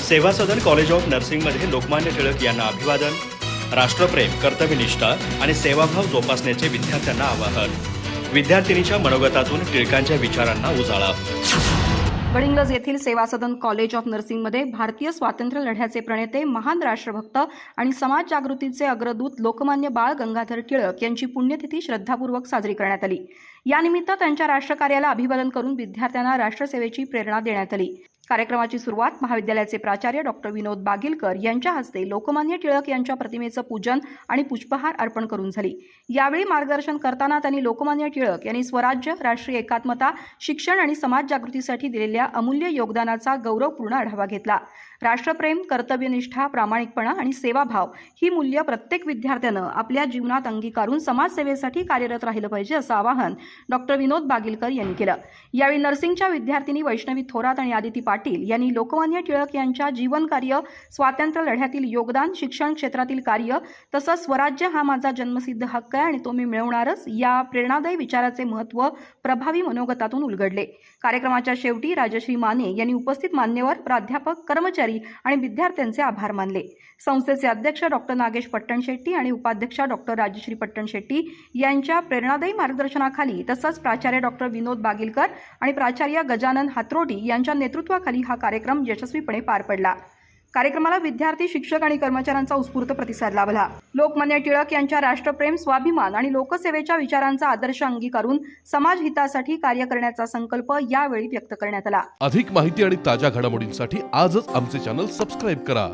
सेवा सदन college of नर्सिंगमध्ये Lokmanya Tilak यांना अभिवादन. राष्ट्रप्रेम, कर्तव्यनिष्ठा आणि सेवाभाव जोपासण्याचे विद्यार्थ्यांना आवाहन. विद्यार्थिनीच्या मनोगतातून टिळकांच्या विचारांना उजाळा. गडिंग्लज येथील सेवा सदन कॉलेज ऑफ नर्सिंगमध्ये भारतीय स्वातंत्र्य लढ्याचे प्रणेते, महान राष्ट्रभक्त आणि समाज जागृतीचे अग्रदूत लोकमान्य बाळ गंगाधर टिळक यांची पुण्यतिथी श्रद्धापूर्वक साजरी करण्यात आली. यानिमित्त त्यांच्या राष्ट्रकार्याला अभिवादन करून विद्यार्थ्यांना राष्ट्रसेवेची प्रेरणा देण्यात आली. कार्यक्रमाची सुरुवात महाविद्यालयाचे प्राचार्य डॉक्टर विनोद बागिलकर यांच्या हस्ते लोकमान्य टिळक यांच्या प्रतिमेचं पूजन आणि पुष्पहार अर्पण करून झाली. यावेळी मार्गदर्शन करताना त्यांनी लोकमान्य टिळक यांनी स्वराज्य, राष्ट्रीय एकात्मता, शिक्षण आणि समाज जागृतीसाठी दिलेल्या अमूल्य योगदानाचा गौरवपूर्ण आढावा घेतला. राष्ट्रप्रेम, कर्तव्यनिष्ठा, प्रामाणिकपणा आणि सेवाभाव ही मूल्य प्रत्येक विद्यार्थ्यानं आपल्या जीवनात अंगीकारून समाजसेवेसाठी कार्यरत राहिलं पाहिजे, असं आवाहन डॉक्टर विनोद बागिलकर यांनी केलं. यावेळी नर्सिंगच्या विद्यार्थिनी वैष्णवी थोरात आणि आदिती पाटील यांनी लोकमान्य टिळक यांच्या जीवनकार्य, स्वातंत्र्य लढ्यातील योगदान, शिक्षण क्षेत्रातील कार्य तसंच स्वराज्य हा माझा जन्मसिद्ध हक्क आहे आणि तो मी मिळवणारच या प्रेरणादायी विचाराचे महत्त्व प्रभावी मनोगतातून उलगडले. कार्यक्रमाच्या शेवटी राजश्री माने यांनी उपस्थित मान्यवर, प्राध्यापक, कर्मचारी आणि विद्यार्थ्यांचे आभार मानले. संस्थेचे अध्यक्ष डॉक्टर नागेश पट्टणशेट्टी आणि उपाध्यक्षा डॉक्टर राजश्री पट्टणशेट्टी यांच्या प्रेरणादायी मार्गदर्शनाखाली तसंच प्राचार्य डॉक्टर विनोद बागिलकर आणि प्राचार्य गजानन हातरोटी यांच्या नेतृत्वाखाली हा कार्यक्रम यशस्वीपणे पार पडला. कार्यक्रमाला विद्यार्थी, शिक्षक आणि कर्मचाऱ्यांचा उत्स्फूर्त प्रतिसाद लाभला. लोकमान्य टिळक यांच्या राष्ट्रप्रेम, स्वाभिमान आणि लोकसेवेच्या विचारांचा आदर्श अंगीकारून समाज हितासाठी कार्य करण्याचा संकल्प यावेळी व्यक्त करण्यात आला. अधिक माहिती आणि ताज्या घडामोडींसाठी आजच आमचे चॅनल सबस्क्राईब करा.